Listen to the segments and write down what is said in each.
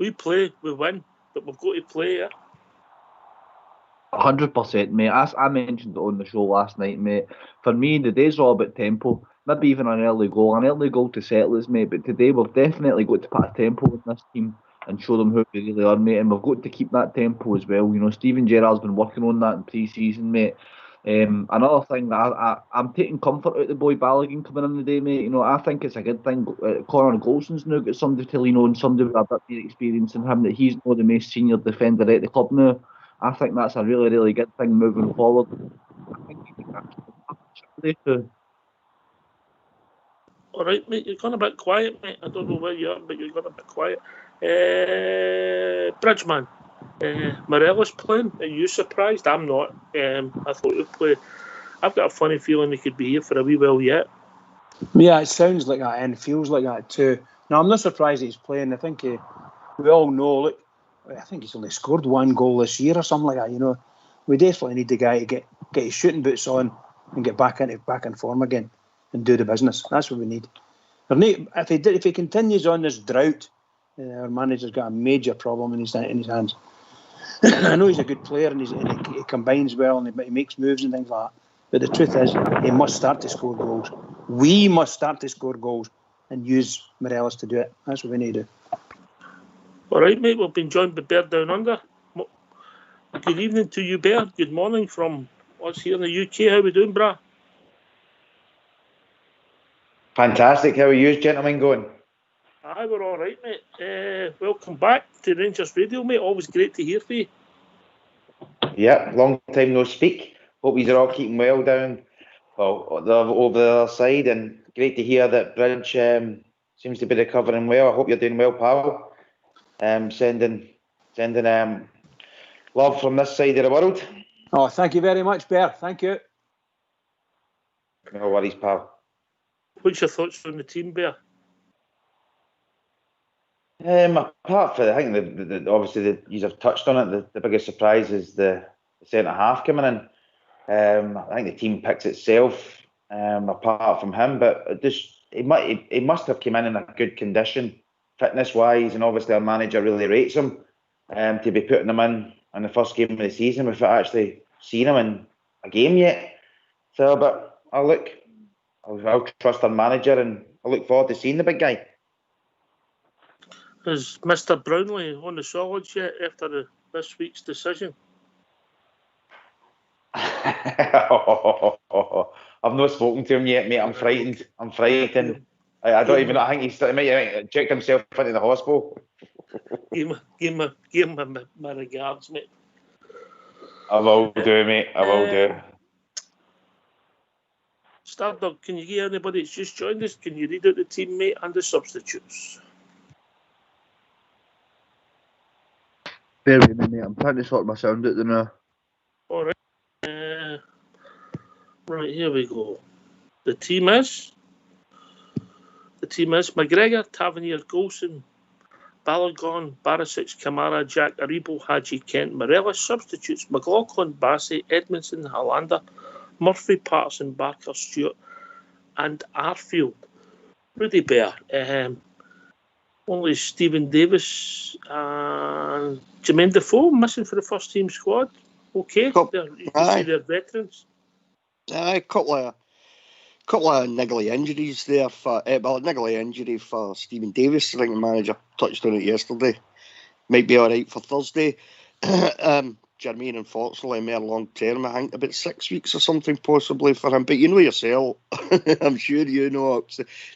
We play, we win, but we've got to play, yeah. 100%, mate. As I mentioned on the show last night, mate, for me, the day's all about tempo. Maybe even an early goal to settle us, mate. But today we've definitely got to put a tempo in this team and show them who we really are, mate. And we've got to keep that tempo as well. You know, Steven Gerrard's been working on that in pre-season, mate. Another thing that I'm taking comfort out the boy Balogun coming in today, mate. You know, I think it's a good thing. Conor Golson's now got somebody to lean on, somebody with a bit more experience in him, that he's not the most senior defender at the club now. I think that's a really, really good thing moving forward. I think he can actually too. All right, mate, you're gone a bit quiet, mate. I don't know where you are, but you're gone a bit quiet. Bridgeman, Morelos playing. Are you surprised? I'm not. I thought he'd play. I've got a funny feeling he could be here for a wee while yet. Yeah, it sounds like that and feels like that too. No, I'm not surprised he's playing. I think we all know, look, I think he's only scored one goal this year or something like that, you know. We definitely need the guy to get his shooting boots on and get back in form again and do the business. That's what we need. If he continues on this drought, our manager's got a major problem in his hands. I know he's a good player and he combines well and he makes moves and things like that. But the truth is, he must start to score goals. We must start to score goals and use Morelos to do it. That's what we need to do. All right, mate. We've been joined by Bear Down Under. Good evening to you, Bear. Good morning from us here in the UK. How we doing, brah? Fantastic. How are you gentlemen going? Aye, we're all right, mate. Welcome back to Rangers Radio, mate. Always great to hear from you. Yep, long time no speak. Hope you're all keeping well down over the other side, and great to hear that Bridge seems to be recovering well. I hope you're doing well, pal. Sending love from this side of the world. Oh, thank you very much, Bear. Thank you. No worries, pal. What's your thoughts on the team, Bear? Apart from, I think obviously you have touched on it. The biggest surprise is the centre half coming in. I think the team picks itself apart from him, but he must have come in a good condition, fitness wise, and obviously our manager really rates him to be putting him in the first game of the season without actually seeing him in a game yet. So, but I'll trust our manager, and I look forward to seeing the big guy. Is Mr. Brownlee on the solids yet after this week's decision? I've not spoken to him yet, mate. I'm frightened. I don't even know. I think he might check himself into the hospital. Give him my regards, mate. I will do, mate. I will do. Stardog, can you give anybody that's just joined us, can you read out the team, mate, and the substitutes? Bear with me, mate. I'm trying to sort my sound out there now. All right. Right, here we go. The team is McGregor, Tavernier, Golson, Balogun, Barisic, Kamara, Jack, Aribo, Hadji, Kent, Morelos. Substitutes: McLaughlin, Bassey, Edmondson, Hollander, Murphy, Patterson, Barker, Stewart, and Arfield. Rudy Bear. Only Stephen Davis and Jermaine Defoe missing for the first team squad. Okay, you can see they're veterans. A couple of niggly injuries there for niggly injury for Stephen Davis. I think the manager touched on it yesterday. Might be all right for Thursday. Jermaine, unfortunately, more long term. I think about 6 weeks or something possibly for him. But you know yourself, I'm sure you know.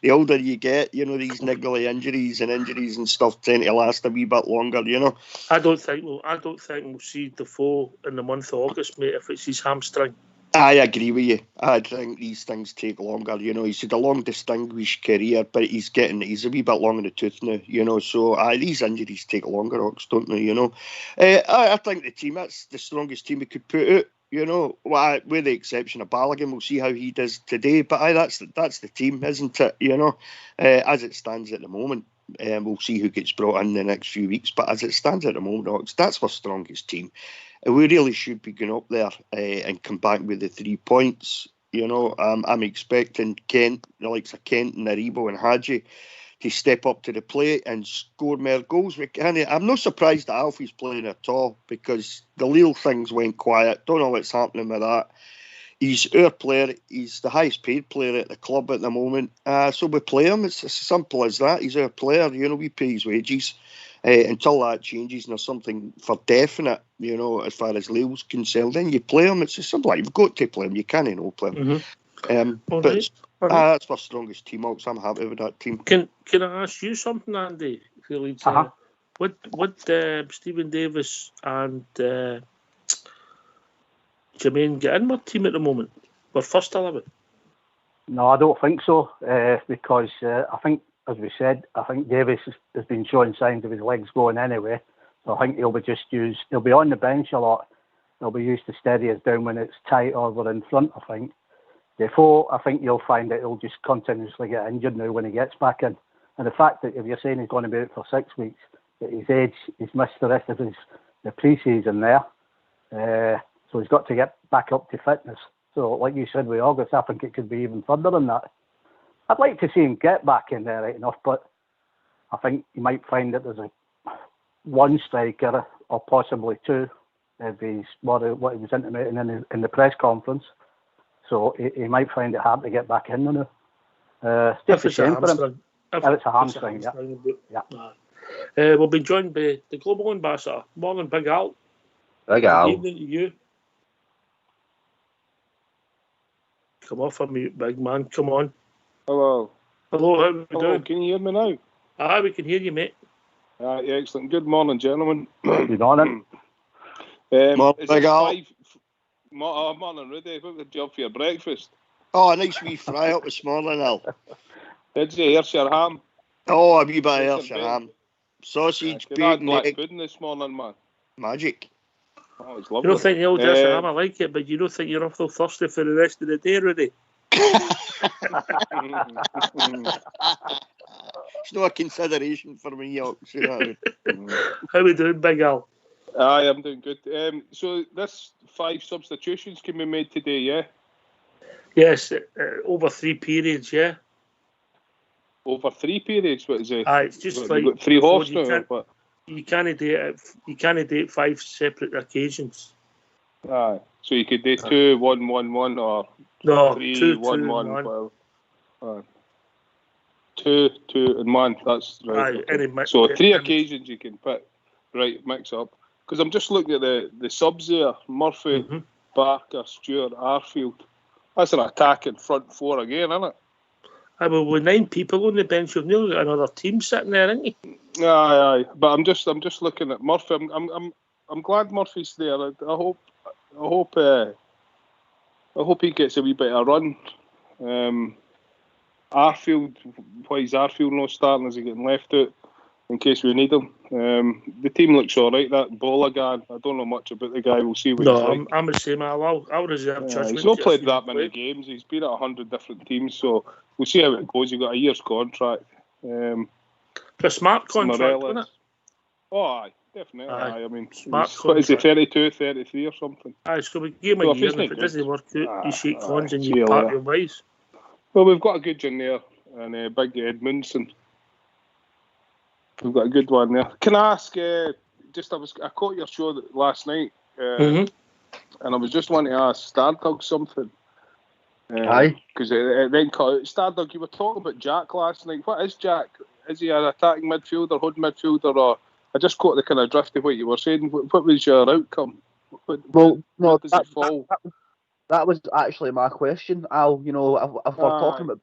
The older you get, you know, these niggly injuries and stuff tend to last a wee bit longer. You know. I don't think we'll see Defoe in the month of August, mate. If it's his hamstring. I agree with you. I think these things take longer. You know, he's had a long, distinguished career, but he's a wee bit long in the tooth now. You know, so these injuries take longer, Ox, don't they? You know, I think the team, that's the strongest team we could put out. You know, with the exception of Balogun, we'll see how he does today. But that's the team, isn't it? You know, as it stands at the moment. We'll see who gets brought in the next few weeks. But as it stands at the moment, Ox, that's our strongest team. We really should be going up there and come back with the 3 points. You know, I'm expecting Kent, the likes of Kent and Aribo and Hadji to step up to the plate and score more goals. I'm not surprised that Alfie's playing at all, because the Lille things went quiet. Don't know what's happening with that. He's our player. He's the highest paid player at the club at the moment. So we play him. It's as simple as that. He's our player. We pay his wages. Until that changes and there's something for definite, as far as Lille's concerned, then you play him. It's as simple as you've got to play him. You can't not play him. Right. That's my strongest team, Ox. I'm happy with that team. Can I ask you something, Andy? Would Stephen Davis and Jermaine get in my team at the moment? We're first 11. No, I don't think so, because I think, as we said, I think Davis has been showing signs of his legs going anyway. So I think he'll be on the bench a lot. He'll be used to steady us down when it's tight or we're in front, I think. Defoe, I think you'll find that he'll just continuously get injured now when he gets back in. And the fact that if you're saying he's going to be out for 6 weeks, at his age, he's missed the rest of the pre-season there. So he's got to get back up to fitness. So like you said with August, I think it could be even further than that. I'd like to see him get back in there right enough, but I think you might find that there's one striker or possibly two, if he's what he was intimating in the press conference. So he might find it hard to get back in now. Just a shame for him. If it's a hamstring, yeah. We'll be joined by the global ambassador. Morning, Big Al. Big Al. Good evening to you. Come off of mute, big man. Come on. Hello. Hello, how are we doing? Can you hear me now? Aye, we can hear you, mate. Excellent. Good morning, gentlemen. Good morning. Morning, Big Al. Morning, Rudy. What was the job for your breakfast? Oh, a nice wee fry up this morning, Al. Did you Ayrshire ham? Oh, a wee bit of Ayrshire ham. Sausage, bacon, black egg. pudding this morning, man. Magic. Oh, it's You lovely. don't think the old Ayrshire ham, I like it, but you don't think you're awful thirsty for the rest of the day, Rudy? It's not a consideration for me, Ox. How we doing, Big Al? Aye, I'm doing good. So this 5 substitutions can be made today, yeah? Yes, over 3 periods, yeah. Over 3 periods? What is it? Aye, it's just like got 3 halves now, but you can't do it 5 separate occasions. aye. So you could do 2, 1, 1, 1, or No, 3, 2, 1, 2, 1, 1. well, 2, 2, and 1. That's right. Aye, okay. any So 3 any- occasions you can pick. Right, mix up. Because I'm just looking at the subs there. Murphy, Barker, Stewart, Arfield. That's an attacking front 4 again, isn't it? Aye, well, with 9 people on the bench, you've nearly got another team sitting there, ain't you? Aye. But I'm just looking at Murphy. I'm glad Murphy's there. I hope he gets a wee bit of a run. Arfield, why is Arfield not starting? Is he getting left out in case we need him? The team looks all right. That Bologan, I don't know much about the guy. We'll see what he's like. I'm the same. I'll reserve judgment. He's not played that many games. He's been at 100 different teams, so we'll see how it goes. He's got a year's contract. A smart contract, isn't it? Oh, aye, definitely. Aye. I mean, Smart what is he, contract. 32, 33 or something? Aye, so we give him So a if year, he's and if not it doesn't good- work out, you shake hands and see you you part later. your ways. Well, we've got a good one there, and Big Edmundson. We've got a good one there. Can I ask? I caught your show last night, and I was just wanting to ask Stardog something. Aye. Because it then cut out. Stardog, you were talking about Jack last night. What is Jack? Is he an attacking midfielder, hood midfielder, or I just caught the kind of drift of what you were saying. What was your outcome? Well, no, does he fall? that was actually my question, Al. If we're talking about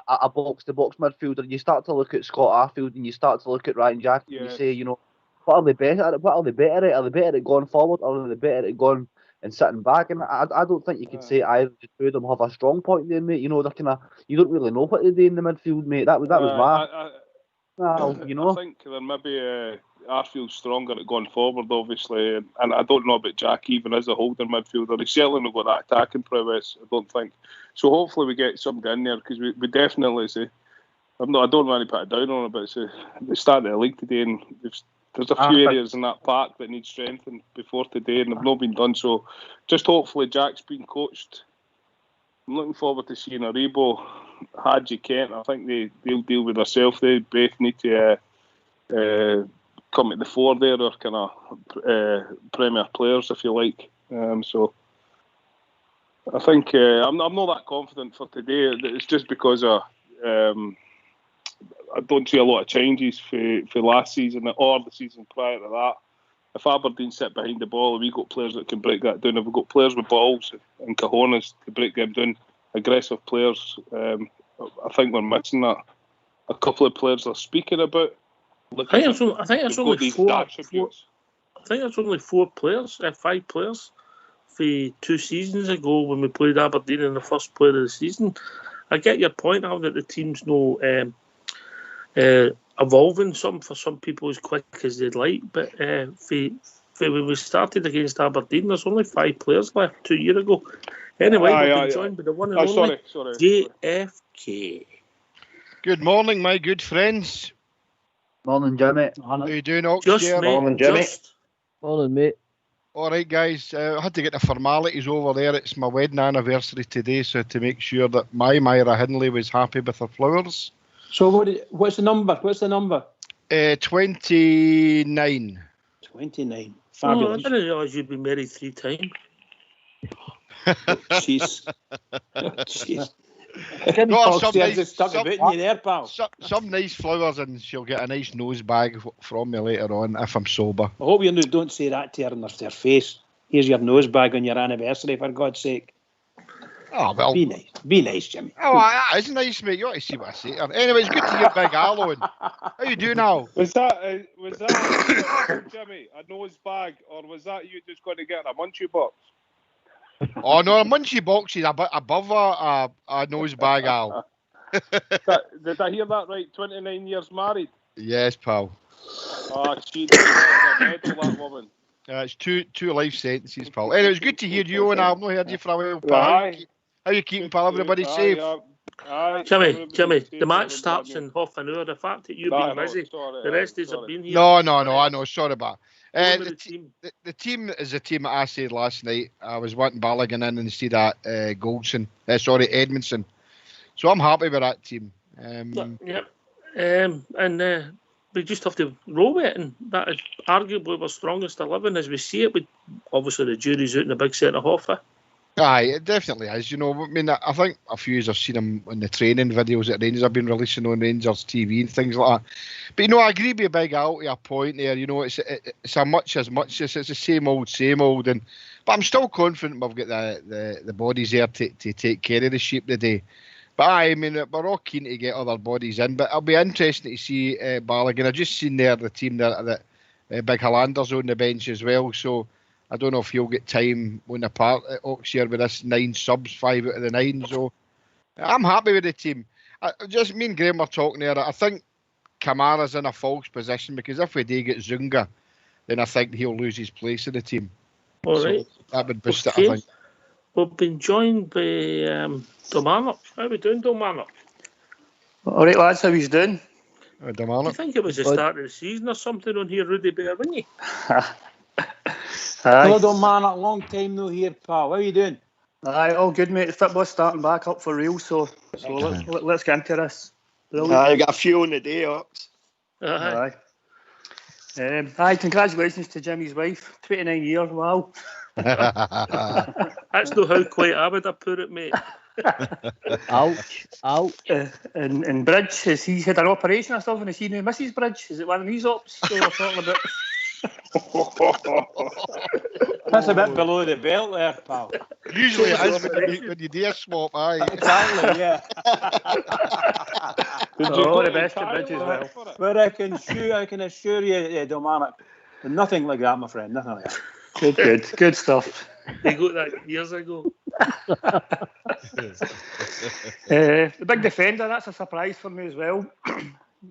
a box-to-box midfielder, you start to look at Scott Arfield and you start to look at Ryan Jack and you say, what are they better at? What are they better at? Are they better at going forward or are they better at going and sitting back? And I don't think you can say either the two of them have a strong point there, mate. They're kind of, you don't really know what they do in the midfield, mate. That was my... I think that maybe Arfield's stronger at going forward, obviously, and I don't know about Jack even as a holding midfielder. He's certainly not got that attacking prowess, I don't think. So hopefully we get something in there because we definitely say. I don't really put it down on it, but it's the start of the league today, and there's a few areas in that park that need strengthening before today, and they've not been done. So just hopefully Jack's been coached. I'm looking forward to seeing Aribo Hadji Kent, I think they'll deal with themselves. They both need to come to the fore there, or kind of Premier players, if you like. So I think I'm not that confident for today. It's just because I don't see a lot of changes for last season or the season prior to that. If Aberdeen sit behind the ball, we've got players that can break that down. If we've got players with balls and cojones to break them down, aggressive players, I think we're missing that. A couple of players are speaking about. I think it's only four players, 5 players, for 2 seasons ago when we played Aberdeen in the first play of the season. I get your point now that the team's no evolving for some people as quick as they'd like, but when we started against Aberdeen, there's only 5 players left 2 years ago. Anyway, we've been joined by the one and only JFK. Good morning, my good friends. Morning, Jimmy. How you doing, Oxford? Morning, Jimmy. Morning, mate. All right, guys. I had to get the formalities over there. It's my wedding anniversary today, so to make sure that my Myra Hindley was happy with her flowers. So what's the number? 29. 29. Fabulous. I didn't realise you'd been married 3 times. Jeez. No, some nice flowers, and she'll get a nice nose bag from me later on if I'm sober. I hope you don't say that to her in her face. Here's your nose bag on your anniversary, for God's sake. Oh, well. Be nice, Jimmy. Oh, it's nice, mate. You ought to see what I say to her. Anyway, it's good to hear Big Alan. How you doing now? Was that Jimmy, a nose bag, or was that you just going to get a munchie box? Oh, no, a munchie box is above a nose bag, Al. Did I hear that right? 29 years married? Yes, pal. Oh, she that woman. It's two life sentences, pal. Anyway, it's good to hear you, and I've not heard you for a while, pal. How you keeping, pal? Everybody safe? Jimmy, the match starts in half an hour. The fact that you've been busy, the rest of us have been here. No, I know. Sorry about it. The team is a team that I said last night. I was wanting Balogun in instead of Edmondson. So I'm happy with that team. We just have to roll with it, and that is arguably our strongest 11 as we see it. Obviously, the jury's out in the big centre half. Aye, it definitely is. I mean, I think a few of us have seen him in the training videos that Rangers have been releasing on Rangers TV and things like that. But, I agree with Big Al to a point there. It's a much as it's the same old. But I'm still confident we've got the bodies there to take care of the sheep today. But I mean, we're all keen to get other bodies in. But it'll be interesting to see Balogun. I've just seen there the team that Big Hollander's on the bench as well. So I don't know if he'll get time on the part at Oxford with this 9 subs, 5 out of the 9. So I'm happy with the team. Just me and Graham were talking there. I think Kamara's in a false position because if we do get Zunga, then I think he'll lose his place in the team. All right. That would boost it, I think. We've been joined by Domarnock. How are we doing, Domarnock? All right, lads, how are you doing? Do you think it was the start of the season or something on here, Rudy Bear, wouldn't you? Hello, Domarnock. Long time no here, pal. How are you doing? Aye, all good, mate. The football's starting back up for real, so let's get into this. I got a few on the day, Ox. Aye. Aye, congratulations to Jimmy's wife. 29 years, wow. That's not how quite I would have put it, mate. Ouch. And Bridge, has he had an operation or something? Has he now Mrs. Bridge? Is it one of these ops they were talking about? That's a bit below the belt there, pal. Usually it is when you do a swap, aye. Exactly, yeah. All the best to Bridge as well. But I can assure you, Domarnock, nothing like that, my friend. Nothing like that. Good stuff. They got that years ago. The big defender, that's a surprise for me as well.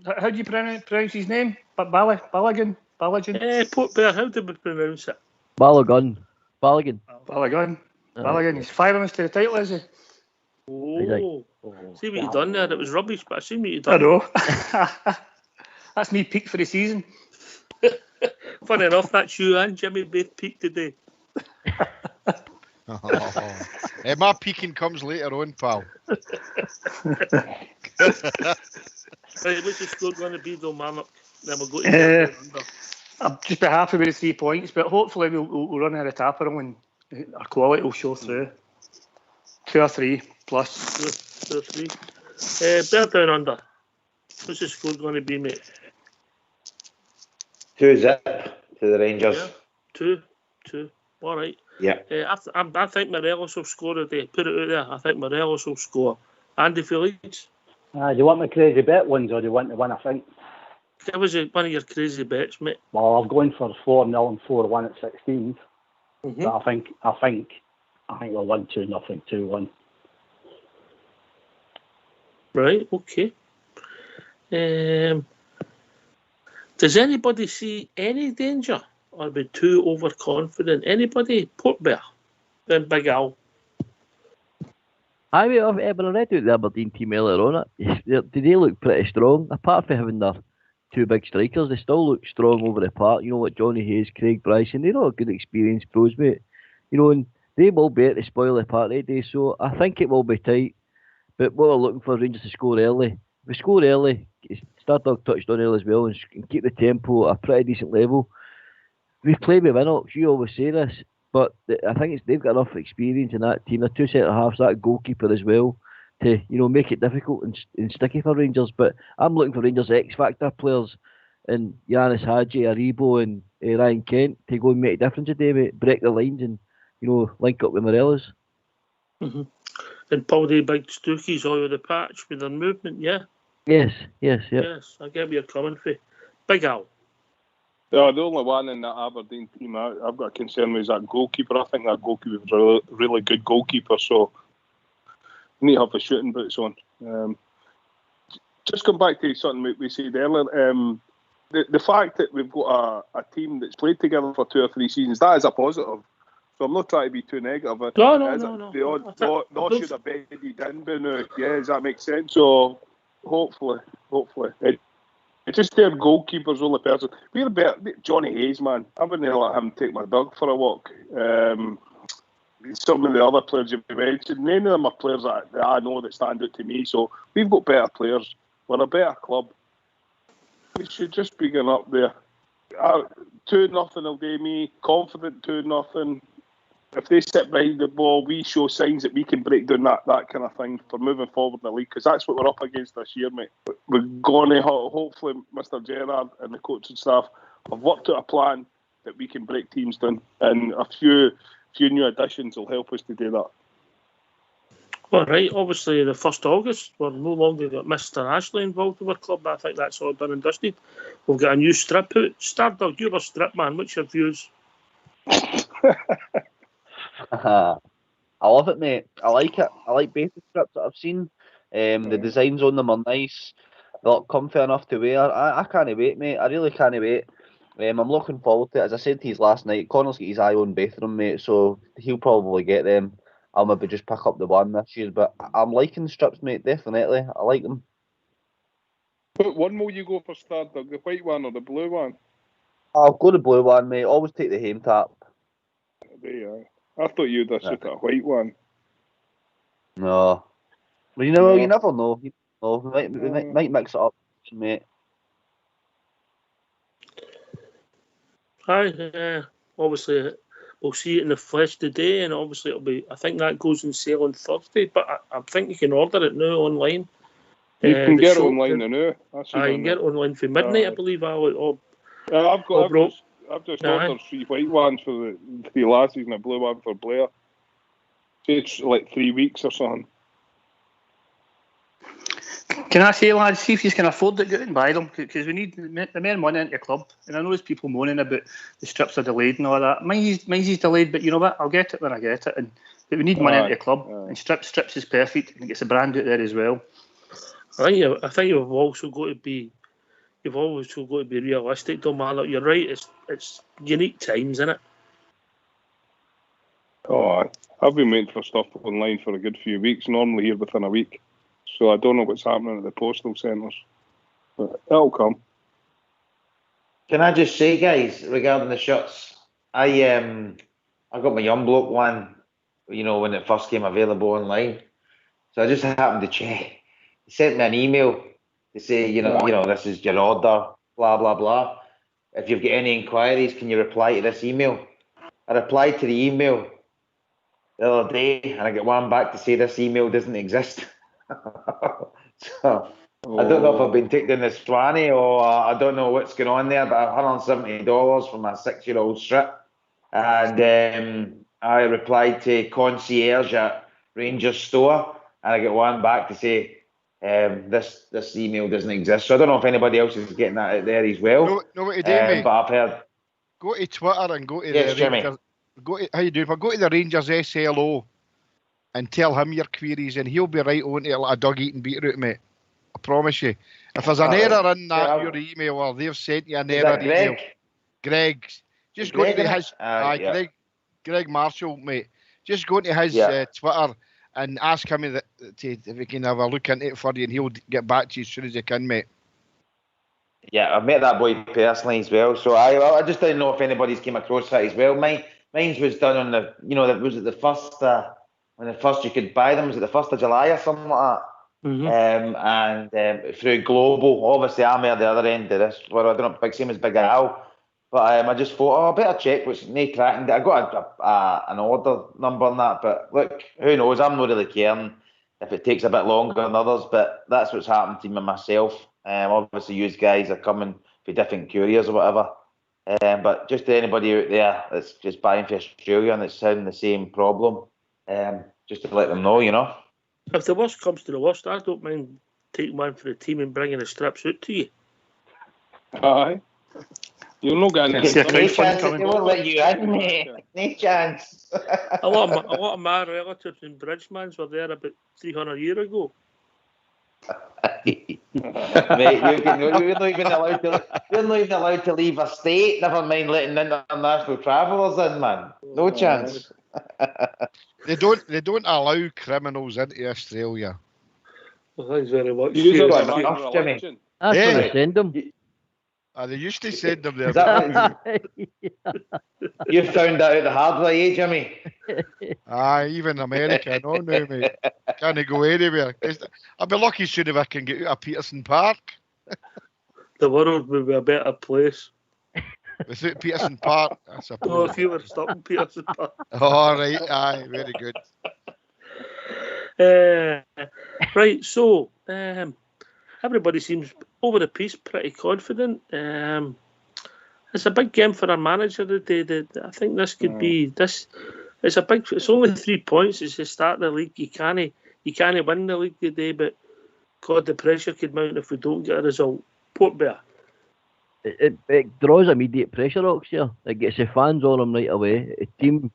How do you pronounce his name? Balogun? Port Bear, how do we pronounce it? Balogun. Balogun, he's firing us to the title, is he? Oh. See what you done there. It was rubbish, but I seen what you done. I know. That's me peaked for the season. Funny enough, that's you and Jimmy both peaked today. My peaking comes later on, pal. Right, what's the score going to be, though, Marnock? Then we'll go to the under. I'm just be happy with the 3 points, but hopefully we'll run out of tapping and our quality will show through. 2 or 3 plus. 2 or 3. Bear down under. What's the score going to be, mate? 2-0 to the Rangers. Yeah. 2. All right. Yeah. I think Morelos will score today. Put it out there. I think Morelos will score. Andy Felix? Do you want my crazy bet ones or do you want the one I think? Give us one of your crazy bets, mate. Well, I'm going for 4-0 and 4-1 at 16th. Mm-hmm. But I think we'll win 2-0, 2-1. Right, okay. Does anybody see any danger or be too overconfident? Anybody? Port Bear? Then Big Al? I mean, I've read out the Aberdeen team earlier on. They look pretty strong. Apart from having their 2 big strikers, they still look strong over the park. You know, like Johnny Hayes, Craig Bryson, they're all good experienced pros, mate. You know, and they will be at the spoil the party day, so I think it will be tight. But what we're looking for Rangers to score early. If we score early, Stardog touched on early as well, and keep the tempo at a pretty decent level. We've played with Winnox, you always say this, but I think they've got enough experience in that team. They're 2 centre-halves, that goalkeeper as well, to make it difficult and sticky for Rangers. But I'm looking for Rangers X-Factor players and Yanis Hadji, Aribo and Ryan Kent to go and make a difference today, mate. Break the lines and, link up with Morelos. Mm-hmm. And Paul Day big Stookies all over the patch with their movement, yeah? Yes, Yes, I get where you're coming from. Big Al. Yeah, the only one in that Aberdeen team I've got a concern with is that goalkeeper. I think that goalkeeper is a really good goalkeeper, so we need to have the shooting boots on. Just come back to something we said earlier. The fact that we've got a team that's played together for 2 or 3 seasons, that is a positive. So I'm not trying to be too negative. No. They should have bedded in by now. Yeah, does that make sense? So hopefully. It's just their goalkeeper's only person. We're better. Johnny Hayes, man. I wouldn't let him take my dog for a walk. Some of the other players you've mentioned, none of them are players that I know that stand out to me. So we've got better players. We're a better club. We should just be going up there. 2-0 will do me. Confident 2-0. If they sit behind the ball, we show signs that we can break down that kind of thing for moving forward in the league, because that's what we're up against this year, mate. We're going to, hopefully, Mr. Gerrard and the coaching staff have worked out a plan that we can break teams down, and a few new additions will help us to do that. All right, obviously the 1st of August, we're no longer got Mr. Ashley involved with our club. I think that's all done and dusted. We've got a new strip out. Stardog, you're a strip man. What's your views? I love it, mate. I like it. I like both the strips that I've seen. The designs on them are nice. They look comfy enough to wear. I can't wait, mate. I really can't wait. I'm looking forward to it. As I said to you last night, Connor's got his eye on both of them, mate, so he'll probably get them. I'll maybe just pick up the one this year, but I'm liking the strips, mate, definitely. I like them. What one will you go for, Stardog? The white one or the blue one? I'll go the blue one, mate. Always take the home tap. There you are. I thought you'd have took a white one. No. Well, you never know. We might mix it up, mate. Obviously, we'll see it in the flesh today, and obviously it'll be. I think that goes on sale on Thursday, but I think you can order it now online. You can get it online now. You can get it online for midnight, I believe. I've just ordered 3 white ones for the 3 lassies and a blue one for Blair. It's like 3 weeks or something. Can I say, lads, see if you can afford it, go out and buy them, because we need the men money into the club. And I know there's people moaning about the strips are delayed and all that. Mine's is delayed, but you know what? I'll get it when I get it. But we need money into the club, and strips is perfect. And it gets a brand out there as well. I think you've also got to be realistic, though, man. You're right. It's unique times, isn't it? Oh, I've been waiting for stuff online for a good few weeks. Normally here within a week. So I don't know what's happening at the postal centres, but it'll come. Can I just say, guys, regarding the shirts, I got my young bloke one when it first came available online. So I just happened to check. He sent me an email to say, this is your order, blah, blah, blah. If you've got any inquiries, can you reply to this email? I replied to the email the other day, and I get one back to say this email doesn't exist. So I don't know if I've been taken this flanny, or I don't know what's going on there, but $170 for my 6-year-old strip. And I replied to concierge at Rangers Store, and I get one back to say this email doesn't exist. So I don't know if anybody else is getting that out there as well. No, what to do, mate? But I've heard. Go to Twitter and go to Yes, the Jimmy. Rangers. How you doing? If I go to the Rangers SLO and tell him your queries, and he'll be right on it like a dog eating beetroot, mate. I promise you. If there's an error in that your email, or they've sent you an error email, Greg, just go to his. Greg Marshall, mate. Just go to his Twitter and ask him if he can have a look into it for you, and he'll get back to you as soon as he can, mate. Yeah, I've met that boy personally as well. So I just didn't know if anybody's came across that as well. Mine was done on the, was it the first, when the first you could buy them, was it the 1st of July or something like that? Mm-hmm. And through Global, obviously I'm at the other end of this, where I don't know, big same as Big Al. But I just thought, I better check what's no cracking. I got an order number and that, but look, who knows? I'm not really caring if it takes a bit longer than others, but that's what's happened to me myself. Obviously, you guys are coming for different couriers or whatever. But just to anybody out there that's just buying for Australia and it's having the same problem, just to let them know, If the worst comes to the worst, I don't mind taking one for the team and bringing the strips out to you. Aye. You're not getting no chance. They won't let you in, mate. No chance. a lot of my relatives in Bridgemans were there about 300 years ago. Mate, we're not even allowed to leave a state. Never mind letting international travellers in, man. No chance. They don't allow criminals into Australia. Well, thanks very much. You've got enough, Jimmy. That's where they send them. They used to send them there. You found that out the hard way, Jimmy? Even America, no, mate. Can't go anywhere. I'll be lucky soon if I can get out of Peterson Park. The world would be a better place. Without Peterson Park, I suppose. Oh, if you were stuck in Peterson Park. All right, aye, very good. Right, so everybody seems over the piece pretty confident. It's a big game for our manager today. I think this could be this. It's only 3 points. It's the start of the league. You can't win the league today, but God, the pressure could mount if we don't get a result. Port Bear. It draws immediate pressure, Oxshire. It gets the fans on them right away. The team,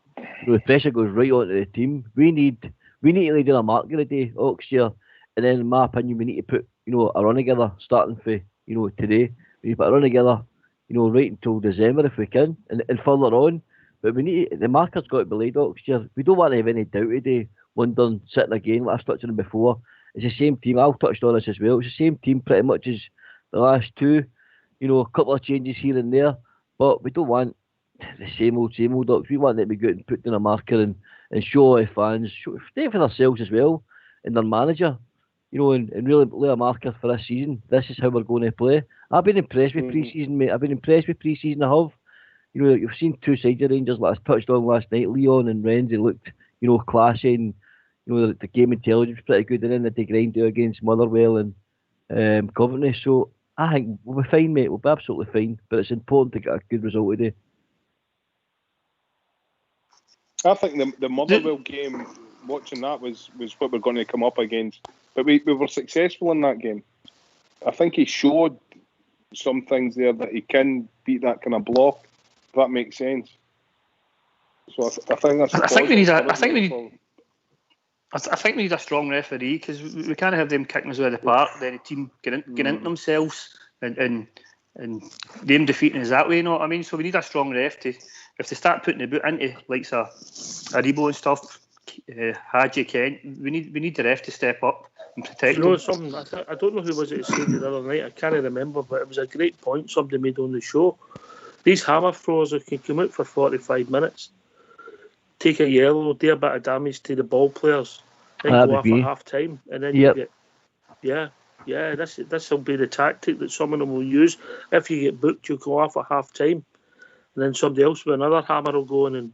the pressure goes right onto the team. We need to lead in a marker today, Oxshire, and then in my opinion, we need to put a run together starting for today. We need to put a run together, right until December if we can, and further on. But the marker's got to be laid, Oxshire. We don't want to have any doubt today. London sitting again, like I touched on before. It's the same team. I've touched on this as well. It's the same team pretty much as the last two. A couple of changes here and there, but we don't want the same old Ox. We want them to be good and put in a marker and show our fans, stay for themselves as well, and their manager, and really lay a marker for this season. This is how we're going to play. I've been impressed with pre-season, mate. I've been impressed with pre-season. I have. You've seen two sides of Rangers, like I touched on last night. Leon and Renzi looked, classy, and the game intelligence was pretty good, and then they grind out against Motherwell and Coventry. So I think we'll be fine, mate. We'll be absolutely fine. But it's important to get a good result today. I think the Motherwell game, watching that was what we're going to come up against. But we were successful in that game. I think he showed some things there that he can beat that kind of block. If that makes sense. So I think that's. I think we need a strong referee, because we can't have them kicking us out of the park. Then the team get into themselves and them defeating us that way. You know what I mean? So we need a strong ref to, if they start putting the boot into like Aribo and stuff, Hadji Kent, we need the ref to step up and protect them. Something I don't know who was it who said it the other night. I can't remember, but it was a great point somebody made on the show. These hammer throwers that can come out for 45 minutes. take a yellow, do a bit of damage to the ball players, then go off at half time, and then you get this will be the tactic that some of them will use. If you get booked, you go off at half time, and then somebody else with another hammer will go in, and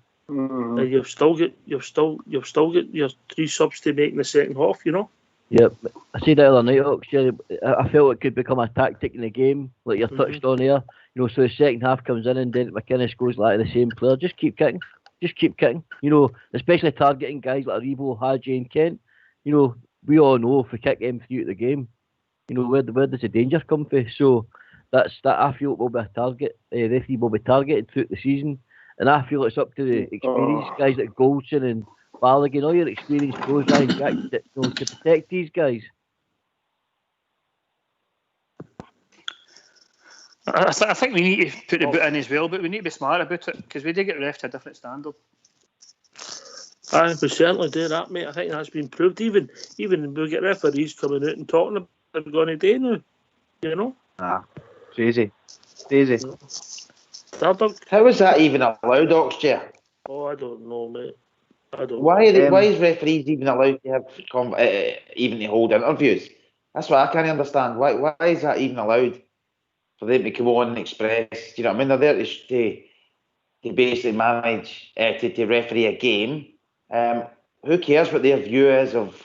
you've still got your 3 subs to make in the second half, you know. Yep, I said that other night, Ox. I felt it could become a tactic in the game, like you're touched on here. You know, so the second half comes in and then McInnes goes like the same player. Just keep kicking. You know, especially targeting guys like Aribo, Hadji and Kent. You know, we all know if we kick them through the game, you know, where does the danger come from? So that I feel it will be a target. Referee will be targeted throughout the season. And I feel it's up to the experienced guys like Goldson and Balogun, all your experienced pros, Ryan Jack, to protect these guys. I think we need to put the boot in as well, but we need to be smart about it because we do get ref to a different standard. We certainly do that, mate. I think that's been proved. Even we get referees coming out and talking about what they're going to do now, you know? Crazy. How is that even allowed, Oxchair? Oh, I don't know, mate. Why is referees even allowed to have even to hold interviews? That's what I can't understand. Why is that even allowed for them to come on and express? You know what I mean? They're there to basically manage to referee a game. Who cares what their view is of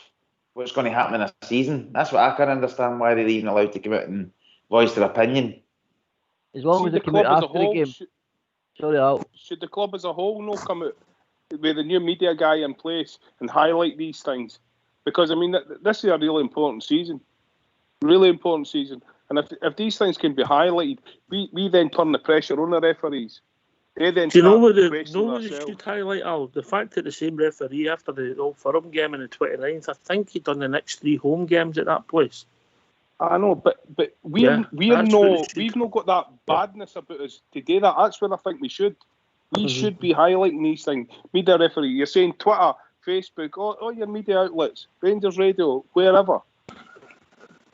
what's going to happen in a season? That's what I can't understand. Why they're even allowed to come out and voice their opinion. As long as they come out after the game. Should the club as a whole not come out with a new media guy in place and highlight these things? Because, I mean, this is a really important season. Really important season. And if these things can be highlighted, we then turn the pressure on the referees. They then do you know what they should highlight, Al? The fact that the same referee, after the Old Firm game on the 29th, I think he'd done the next 3 home games at that place. I know, but we've not got that badness about us to do that. That's where I think we should. We should be highlighting these things. Media referee, you're saying Twitter, Facebook, all your media outlets, Rangers Radio, wherever.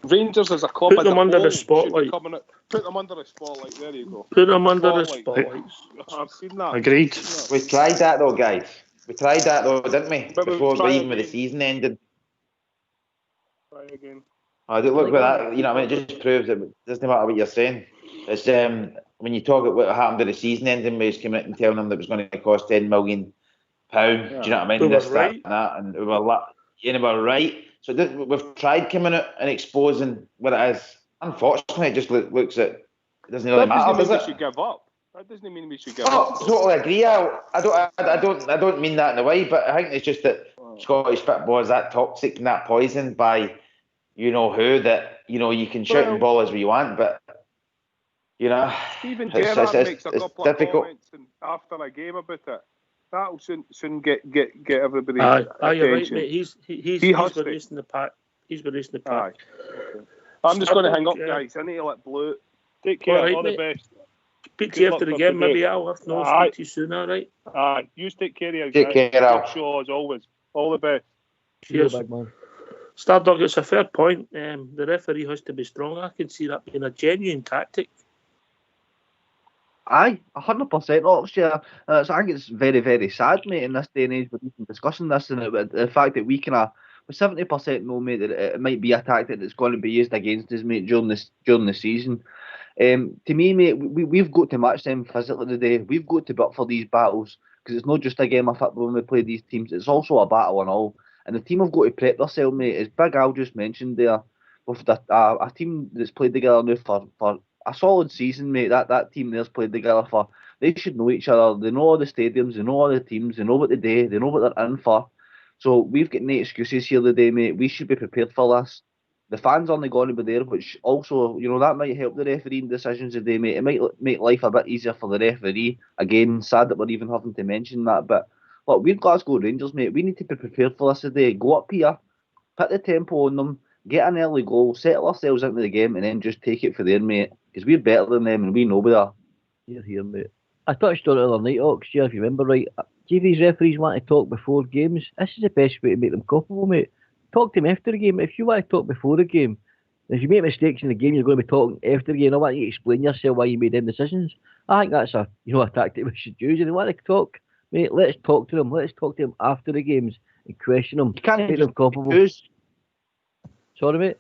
Rangers as a club, put them under the spotlight. Put them under the spotlight. There you go. Put them under the spotlight. I've seen that. Agreed. We tried that though, guys. We tried that though, didn't we? Even with the season ended. Try again. Look at that. You know, I mean, it just proves that it doesn't matter what you're saying. It's when you talk about what happened to the season ending, where he's coming out and telling them that it was going to cost £10 million. Do you know what I mean? This, right. that, and we were right. So we've tried coming out and exposing what it is. Unfortunately, it just looks at it doesn't really matter. That doesn't mean we should give up. That doesn't mean we should give up. Totally agree. I don't mean that in a way, but I think it's just that Scottish football is that toxic and that poisoned by you know who, that you know you can shout and ball as we want, but you know Stephen Gerrard makes a couple difficult. of comments after a game about it. That'll soon get everybody. You're right, mate. He's releasing the pack. He's releasing the pack. Okay. I'm just going to hang up, guys. I need to let Blue. Take care. All the best. Speak to you after the game, maybe I'll have to speak to you soon, all right? You take care of you. Take care, Al. Show as always. All the best. Cheers. Stardog, it's a fair point. The referee has to be strong. I can see that being a genuine tactic. Aye, 100%, Oxford. I think it's very, very sad, mate, in this day and age, we're even discussing this, and the fact that we can with 70% know, mate, that it might be a tactic that's going to be used against us, mate, during the season. To me, mate, we've got to match them physically today. We've got to be up for these battles, because it's not just a game of football when we play these teams, it's also a battle and all. And the team have got to prep themselves, mate. As Big Al just mentioned there, with a team that's played together now for a solid season, mate. That team there's played together for. They should know each other. They know all the stadiums. They know all the teams. They know what they do. They know what they're in for. So we've got no excuses here today, mate. We should be prepared for this. The fans aren't going to be there, which also, you know, that might help the refereeing decisions today, mate. It might make life a bit easier for the referee. Again, sad that we're even having to mention that, but look, we're Glasgow Rangers, mate. We need to be prepared for this today. Go up here, put the tempo on them, get an early goal, settle ourselves into the game, and then just take it for there, mate. Because we're better than them, and we know we are. You're here, mate. I touched on it the other night, Ox, if you remember right. See if these referees want to talk before games, this is the best way to make them culpable, mate. Talk to them after the game. If you want to talk before the game, if you make mistakes in the game, you're going to be talking after the game. I want you to explain yourself why you made them decisions. I think that's a tactic we should use. If they want to talk Mate, let's talk to them. Let's talk to them after the games and question them. You can't make just them culpable. choose. Sorry, mate.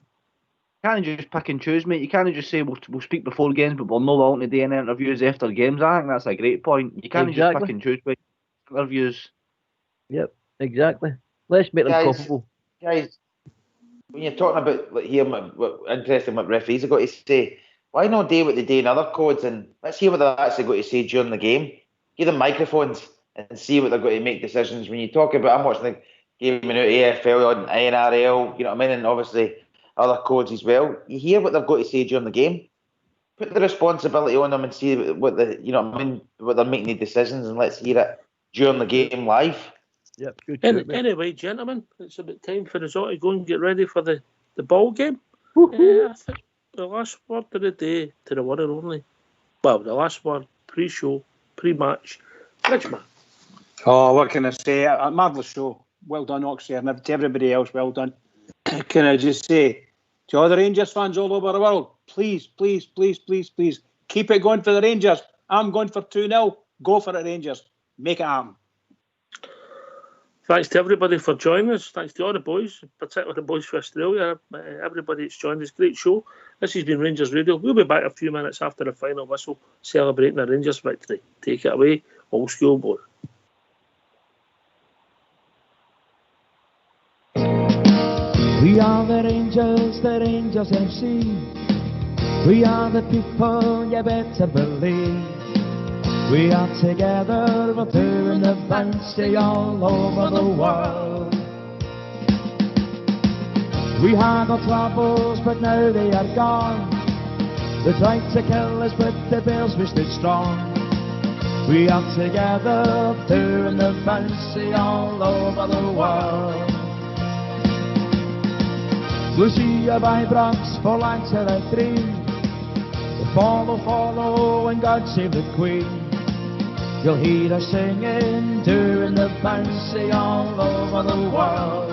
You can't just pick and choose, mate. You can't just say we'll speak before games, but we're not willing to do any interviews after games. I think that's a great point. You can't just pick and choose with interviews. Yep, exactly. Let's make them culpable. Guys, when you're talking about like hearing what interesting what referees have got to say, why not do what they do in other codes and let's hear what they're actually got to say during the game. Give them microphones and see what they're going to make decisions. When you talk about, I'm watching the game in AFL on NRL, you know what I mean, and obviously other codes as well. You hear what they've got to say during the game. Put the responsibility on them and see what the, you know what I mean, what they're making the decisions, and let's hear it during the game live. Yep, good. Anyway, gentlemen, it's about time for us all to go and get ready for the ball game. I think the last word of the day to the one and only. Well, the last word, pre-show, pre-match. Richmond. Oh, what can I say? A marvellous show. Well done, Oxford, and to everybody else, well done. Can I just say, to all the Rangers fans all over the world, please, please, please, please, please, keep it going for the Rangers. I'm going for 2-0. Go for it, Rangers. Make it happen. Thanks to everybody for joining us. Thanks to all the boys, particularly the boys from Australia. Everybody that's joined us. Great show. This has been Rangers Radio. We'll be back a few minutes after the final whistle, celebrating the Rangers victory. Take it away, Old School Boy. We are the Rangers FC. We are the people, you better believe. We are together, we're doing the fancy all over the world. We had our troubles, but now they are gone. They tried to kill us, but the Bears we stood strong. We are together, doing the fancy all over the world. Lucia by Brox for Lancer 3. Follow, and God save the Queen. You'll hear us singing, doing the fancy all over the world.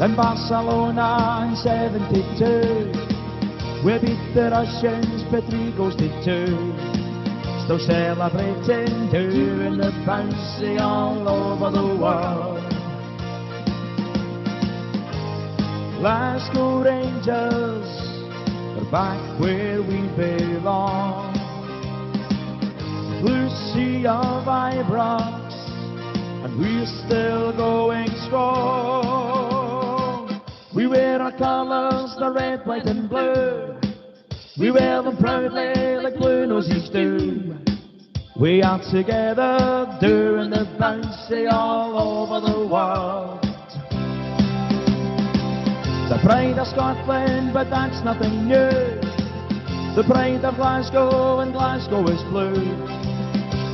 In Barcelona in 72, we beat the Russians by 3-2. Still celebrating, doing the fancy all over the world. Glasgow Rangers are back where we belong. Blue sea of Ibrox, and we're still going strong. We wear our colours, the red, white and blue. We wear them proudly like blue noses do. We are together, doing the fancy all over the world. The pride of Scotland, but that's nothing new. The pride of Glasgow, and Glasgow is blue.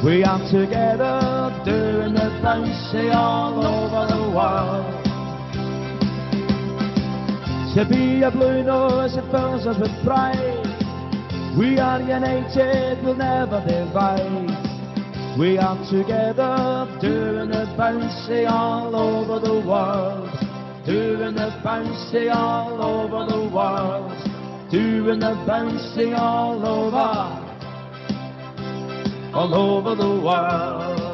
We are together, doing the fancy all over the world. To be a blue nose, it fills us with pride. We are united, we'll never divide. We are together, doing the fancy all over the world. Doing the fancy all over the world. Doing the fancy all over the world.